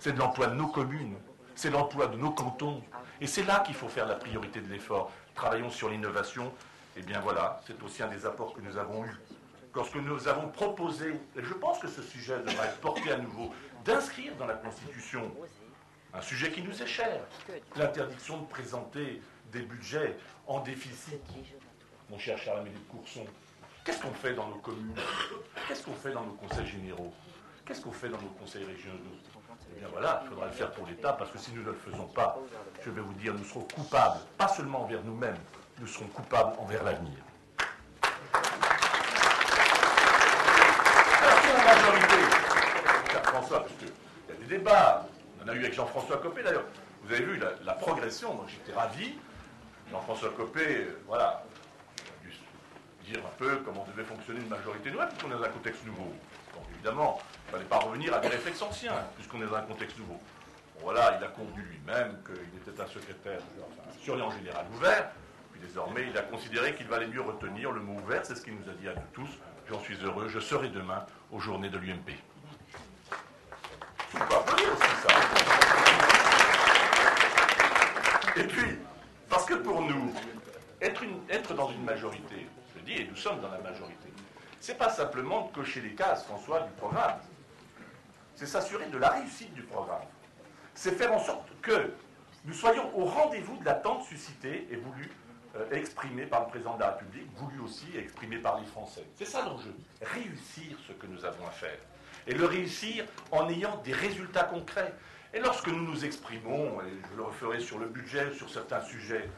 c'est de l'emploi de nos communes, c'est l'emploi de nos cantons. Et c'est là qu'il faut faire la priorité de l'effort. Travaillons sur l'innovation. Et bien voilà, c'est aussi un des apports que nous avons eus. Lorsque nous avons proposé, et je pense que ce sujet devra être porté à nouveau, d'inscrire dans la Constitution un sujet qui nous est cher, l'interdiction de présenter des budgets en déficit. Mon cher Charles-Amélie de Courson, qu'est-ce qu'on fait dans nos communes? Qu'est-ce qu'on fait dans nos conseils généraux? Qu'est-ce qu'on fait dans nos conseils régionaux? Eh bien voilà, il faudra le faire pour l'État, parce que si nous ne le faisons pas, je vais vous dire, nous serons coupables, pas seulement envers nous-mêmes, nous serons coupables envers l'avenir. La majorité, cher François, parce qu'il y a des débats, on en a eu avec Jean-François Copé d'ailleurs, vous avez vu la progression, moi j'étais ravi, Jean-François Copé, voilà, dire un peu comment devait fonctionner une majorité nouvelle, puisqu'on est dans un contexte nouveau. Donc évidemment, il ne fallait pas revenir à des réflexes anciens, puisqu'on est dans un contexte nouveau. Bon, voilà, il a convenu lui-même qu'il était un secrétaire, enfin, un surveillant général ouvert, puis désormais il a considéré qu'il valait mieux retenir le mot ouvert, c'est ce qu'il nous a dit à nous tous. J'en suis heureux, je serai demain aux journées de l'UMP. Il faut pas applaudir aussi ça. Et puis, parce que pour nous, être dans une majorité, je dis, et nous sommes dans la majorité, c'est pas simplement de cocher les cases, François, du programme. C'est s'assurer de la réussite du programme. C'est faire en sorte que nous soyons au rendez-vous de l'attente suscitée et voulue, exprimée par le président de la République, voulue aussi et exprimée par les Français. C'est ça l'enjeu. Réussir ce que nous avons à faire. Et le réussir en ayant des résultats concrets. Et lorsque nous nous exprimons, et je le referai sur le budget, sur certains sujets,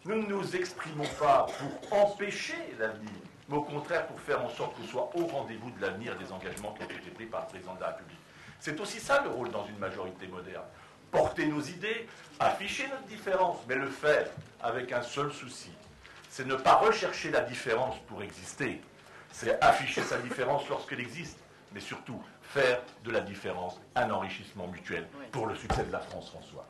nous ne nous exprimons pas pour empêcher l'avenir, mais au contraire pour faire en sorte qu'on soit au rendez-vous de l'avenir et des engagements qui ont été pris par le président de la République. C'est aussi ça le rôle dans une majorité moderne. Porter nos idées, afficher notre différence, mais le faire avec un seul souci. C'est ne pas rechercher la différence pour exister. C'est afficher sa différence lorsqu'elle existe, mais surtout faire de la différence un enrichissement mutuel pour le succès de la France, François.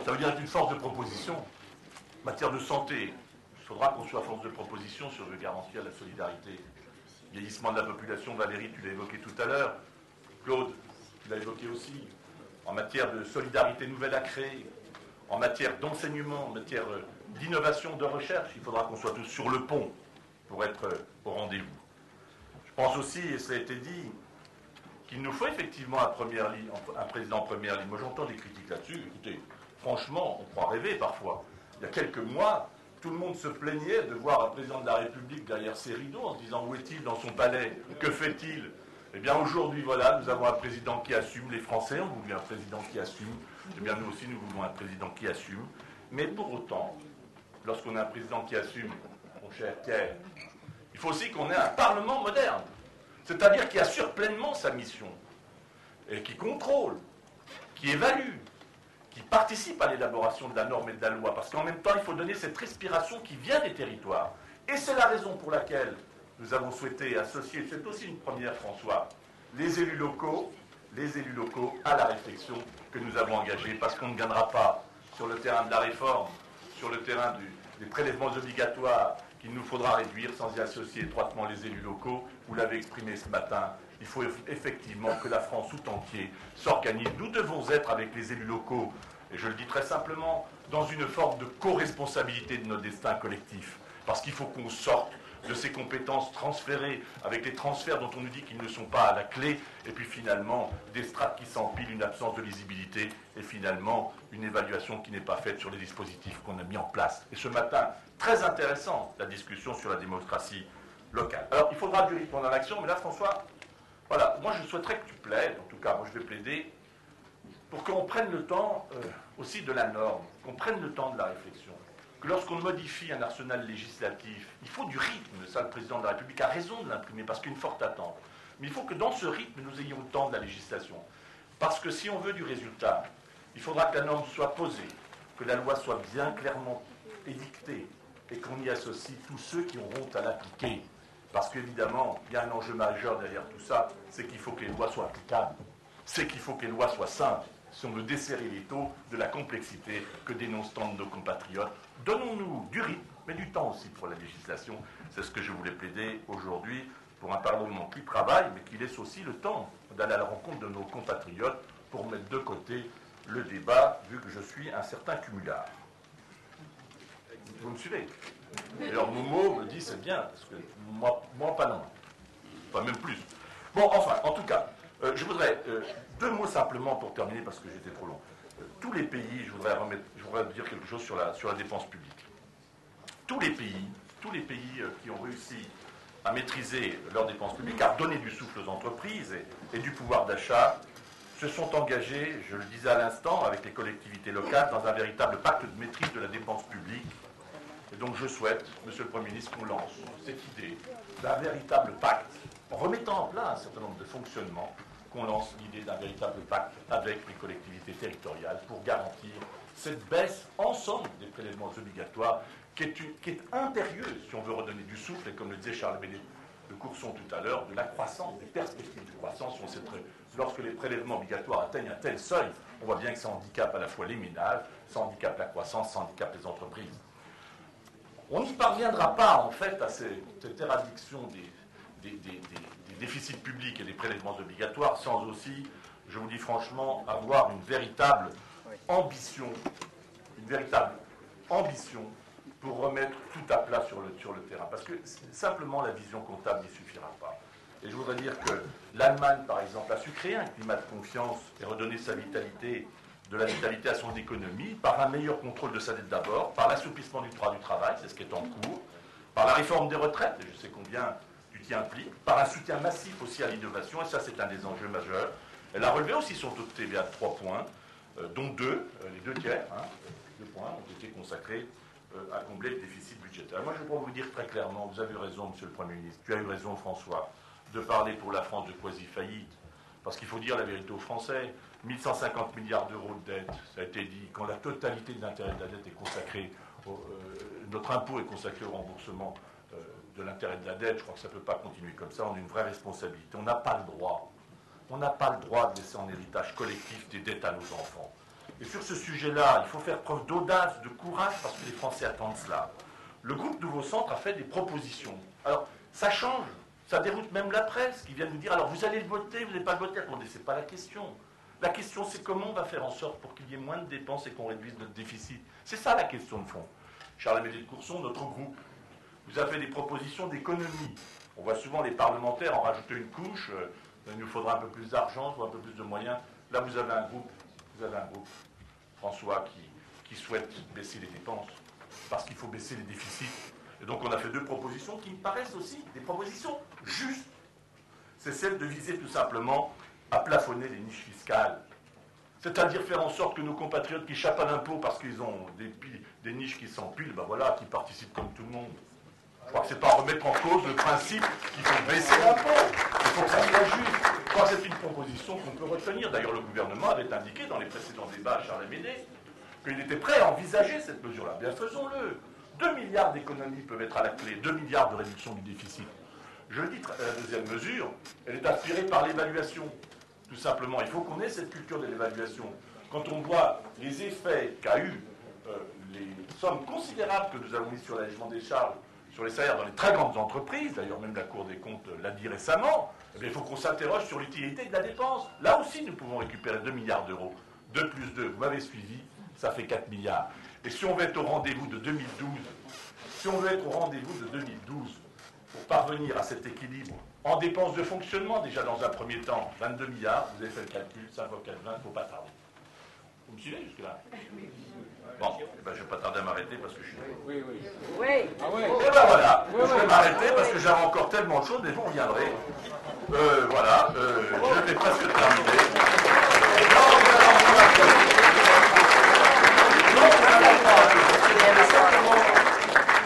Ça veut dire être une force de proposition. En matière de santé, il faudra qu'on soit force de proposition si on veut garantir la solidarité. Vieillissement de la population, Valérie, tu l'as évoqué tout à l'heure. Claude, tu l'as évoqué aussi. En matière de solidarité nouvelle à créer, en matière d'enseignement, en matière d'innovation, de recherche, il faudra qu'on soit tous sur le pont pour être au rendez-vous. Je pense aussi, et ça a été dit, qu'il nous faut effectivement un président en première ligne. Moi j'entends des critiques là-dessus. Écoutez, franchement, on croit rêver parfois. Il y a quelques mois, tout le monde se plaignait de voir un président de la République derrière ses rideaux en se disant où est-il dans son palais? Que fait-il? Eh bien aujourd'hui, voilà, nous avons un président qui assume. Les Français ont voulu un président qui assume. Eh bien nous aussi, nous voulons un président qui assume. Mais pour autant, lorsqu'on a un président qui assume, mon cher Pierre, il faut aussi qu'on ait un Parlement moderne. C'est-à-dire qui assure pleinement sa mission. Et qui contrôle, qui évalue, qui participe à l'élaboration de la norme et de la loi, parce qu'en même temps, il faut donner cette respiration qui vient des territoires. Et c'est la raison pour laquelle nous avons souhaité associer, c'est aussi une première, François, les élus locaux à la réflexion que nous avons engagée, parce qu'on ne gagnera pas sur le terrain de la réforme, sur le terrain des prélèvements obligatoires qu'il nous faudra réduire sans y associer étroitement les élus locaux. Vous l'avez exprimé ce matin. Il faut effectivement que la France tout entière s'organise. Nous devons être avec les élus locaux, et je le dis très simplement, dans une forme de co-responsabilité de notre destin collectif. Parce qu'il faut qu'on sorte de ces compétences transférées, avec les transferts dont on nous dit qu'ils ne sont pas à la clé, et puis finalement des strates qui s'empilent, une absence de lisibilité, et finalement une évaluation qui n'est pas faite sur les dispositifs qu'on a mis en place. Et ce matin, très intéressant, la discussion sur la démocratie locale. Alors, il faudra du rythme dans l'action, mais là, François, voilà, moi je souhaiterais que tu plaides, en tout cas, moi je vais plaider, pour qu'on prenne le temps aussi de la norme, qu'on prenne le temps de la réflexion. Que lorsqu'on modifie un arsenal législatif, il faut du rythme, ça le président de la République a raison de l'imprimer, parce qu'il y a une forte attente. Mais il faut que dans ce rythme, nous ayons le temps de la législation. Parce que si on veut du résultat, il faudra que la norme soit posée, que la loi soit bien clairement édictée, et qu'on y associe tous ceux qui auront à l'appliquer. Parce qu'évidemment, il y a un enjeu majeur derrière tout ça, c'est qu'il faut que les lois soient applicables. C'est qu'il faut que les lois soient simples. Si on veut desserrer les taux de la complexité que dénoncent tant de nos compatriotes, donnons-nous du rythme, mais du temps aussi pour la législation. C'est ce que je voulais plaider aujourd'hui. pour un Parlement qui travaille, mais qui laisse aussi le temps d'aller à la rencontre de nos compatriotes pour mettre de côté le débat, vu que je suis un certain cumulard. Vous me suivez? D'ailleurs, Momo me dit c'est bien, parce que moi pas non. Pas même plus. Bon, enfin, en tout cas, je voudrais deux mots simplement pour terminer, parce que j'étais trop long. Tous les pays, je voudrais dire quelque chose sur la dépense publique. Tous les pays qui ont réussi à maîtriser leurs dépenses publiques, à redonner du souffle aux entreprises et du pouvoir d'achat, se sont engagés, je le disais à l'instant, avec les collectivités locales, dans un véritable pacte de maîtrise de la dépense publique. Et donc je souhaite, Monsieur le Premier ministre, qu'on lance cette idée d'un véritable pacte, en remettant en place un certain nombre de fonctionnements, qu'on lance l'idée d'un véritable pacte avec les collectivités territoriales pour garantir cette baisse ensemble des prélèvements obligatoires qui est impérieuse si on veut redonner du souffle, et comme le disait Charles Bénet de Courson tout à l'heure, de la croissance, des perspectives de croissance. Lorsque les prélèvements obligatoires atteignent un tel seuil, on voit bien que ça handicape à la fois les ménages, ça handicape la croissance, ça handicape les entreprises. On n'y parviendra pas, en fait, à cette éradiction des déficits publics et des prélèvements obligatoires sans aussi, je vous dis franchement, avoir une véritable ambition pour remettre tout à plat sur le terrain. Parce que simplement la vision comptable n'y suffira pas. Et je voudrais dire que l'Allemagne, par exemple, a su créer un climat de confiance et redonner de la vitalité à son économie par un meilleur contrôle de sa dette d'abord, par l'assouplissement du droit du travail, c'est ce qui est en cours, par la réforme des retraites, et je sais combien tu t'y impliques, par un soutien massif aussi à l'innovation, et ça c'est un des enjeux majeurs. Elle a relevé aussi son taux de TVA de 3 points, dont les deux tiers, 2 points ont été consacrés à combler le déficit budgétaire. Moi je peux vous dire très clairement, vous avez eu raison, Monsieur le Premier ministre, tu as eu raison, François, de parler pour la France de quasi-faillite, parce qu'il faut dire la vérité aux Français. 1150 milliards d'euros de dette, ça a été dit, quand la totalité de l'intérêt de la dette est consacrée, notre impôt est consacré au remboursement de l'intérêt de la dette, je crois que ça ne peut pas continuer comme ça, on a une vraie responsabilité. On n'a pas le droit de laisser en héritage collectif des dettes à nos enfants. Et sur ce sujet-là, il faut faire preuve d'audace, de courage, parce que les Français attendent cela. Le groupe Nouveau Centre a fait des propositions. Alors, ça change, ça déroute même la presse, qui vient nous dire, alors vous allez le voter, vous n'allez pas le voter. Attendez, ce n'est pas la question. La question, c'est comment on va faire en sorte pour qu'il y ait moins de dépenses et qu'on réduise notre déficit. C'est ça la question de fond. Charles Bénet de Courson, notre groupe, vous a fait des propositions d'économie. On voit souvent les parlementaires en rajouter une couche. Il nous faudra un peu plus d'argent, un peu plus de moyens. Là, vous avez un groupe, François, qui souhaite baisser les dépenses parce qu'il faut baisser les déficits. Et donc, on a fait deux propositions qui me paraissent aussi des propositions justes. C'est celle de viser tout simplement à plafonner les niches fiscales. C'est-à-dire faire en sorte que nos compatriotes qui échappent à l'impôt parce qu'ils ont des niches qui s'empilent, ben voilà, qui participent comme tout le monde. Je crois que c'est pas remettre en cause le principe qu'il faut baisser l'impôt. Il faut que ça soit juste. Je crois que c'est une proposition qu'on peut retenir. D'ailleurs, le gouvernement avait indiqué dans les précédents débats à Charles Bénet qu'il était prêt à envisager cette mesure-là. Bien, faisons-le. 2 milliards d'économies peuvent être à la clé, 2 milliards de réduction du déficit. Je le dis, la deuxième mesure, elle est inspirée par l'évaluation. Tout simplement, il faut qu'on ait cette culture de l'évaluation. Quand on voit les effets qu'a eu les sommes considérables que nous avons mises sur l'allègement des charges, sur les salaires dans les très grandes entreprises, d'ailleurs même la Cour des comptes l'a dit récemment, eh bien, il faut qu'on s'interroge sur l'utilité de la dépense. Là aussi, nous pouvons récupérer 2 milliards d'euros. 2 plus 2, vous m'avez suivi, ça fait 4 milliards. Et si on veut être au rendez-vous de 2012, pour parvenir à cet équilibre, en dépenses de fonctionnement, déjà dans un premier temps, 22 milliards, vous avez fait le calcul, 5 fois 4, 20, il ne faut pas tarder. Vous me suivez jusque-là? Bon, eh ben, je ne vais pas tarder à m'arrêter parce que je suis... Oui. Ah ouais. Et ben voilà, je vais m'arrêter parce que j'avais encore tellement de choses, mais vous reviendrez. Voilà, je vais presque terminer.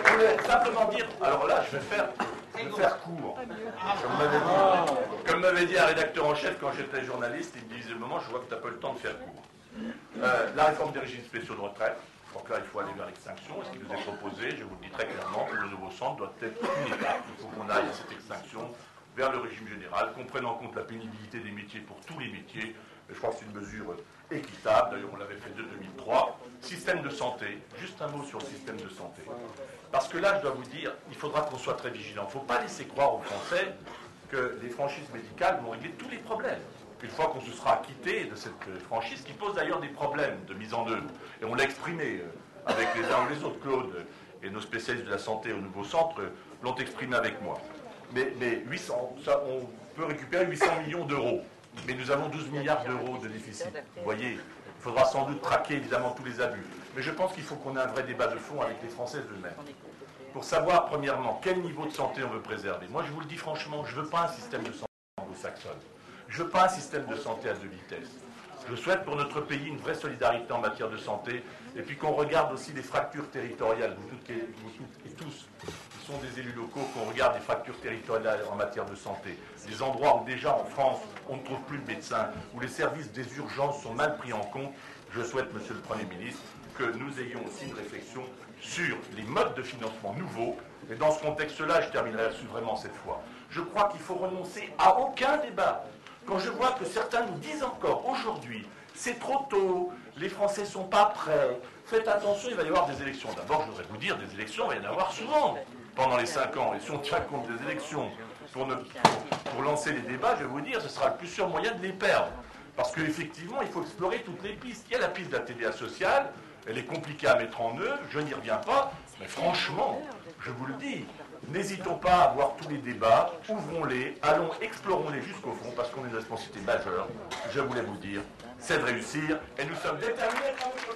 Je voulais simplement dire, alors là, je vais faire court. Comme m'avait dit un rédacteur en chef quand j'étais journaliste, il me disait, moment, je vois que tu n'as pas le temps de faire court. La réforme des régimes spéciaux de retraite, je crois que là, il faut aller vers l'extinction. Et ce qui nous est proposé, je vous le dis très clairement, que le nouveau centre doit être une étape. Il faut qu'on aille à cette extinction vers le régime général, qu'on prenne en compte la pénibilité des métiers pour tous les métiers. Et je crois que c'est une mesure équitable. D'ailleurs, on l'avait fait de 2003. Système de santé. Juste un mot sur le système de santé. Parce que là, je dois vous dire, il faudra qu'on soit très vigilant. Il ne faut pas laisser croire aux Français que les franchises médicales vont régler tous les problèmes. Une fois qu'on se sera acquitté de cette franchise, qui pose d'ailleurs des problèmes de mise en œuvre, et on l'a exprimé avec les uns ou les autres, Claude et nos spécialistes de la santé au nouveau centre l'ont exprimé avec moi. Mais 800, ça, on peut récupérer 800 millions d'euros, mais nous avons 12 milliards d'euros de déficit. Vous voyez, il faudra sans doute traquer évidemment tous les abus. Mais je pense qu'il faut qu'on ait un vrai débat de fond avec les Françaises eux-mêmes. Pour savoir, premièrement, quel niveau de santé on veut préserver. Moi, je vous le dis franchement, je ne veux pas un système de santé anglo-saxonne. Je ne veux pas un système de santé à deux vitesses. Je souhaite pour notre pays une vraie solidarité en matière de santé, et puis qu'on regarde aussi les fractures territoriales, vous toutes et tous, qui sont des élus locaux, qu'on regarde les fractures territoriales en matière de santé. Des endroits où déjà en France, on ne trouve plus de médecins, où les services des urgences sont mal pris en compte. Je souhaite, Monsieur le Premier ministre, que nous ayons aussi une réflexion sur les modes de financement nouveaux. Et dans ce contexte-là, je terminerai là-dessus vraiment cette fois. Je crois qu'il faut renoncer à aucun débat. Quand je vois que certains nous disent encore aujourd'hui, c'est trop tôt, les Français ne sont pas prêts, faites attention, il va y avoir des élections. D'abord, je voudrais vous dire, des élections, il va y en avoir souvent pendant les 5 ans. Et si on tient compte des élections pour lancer les débats, je vais vous dire, ce sera le plus sûr moyen de les perdre. Parce qu'effectivement, il faut explorer toutes les pistes. Il y a la piste de la TVA sociale, elle est compliquée à mettre en œuvre, je n'y reviens pas, mais franchement, je vous le dis, n'hésitons pas à avoir tous les débats, ouvrons-les, allons, explorons-les jusqu'au fond, parce qu'on a une responsabilité majeure, je voulais vous le dire, c'est de réussir, et nous sommes déterminés à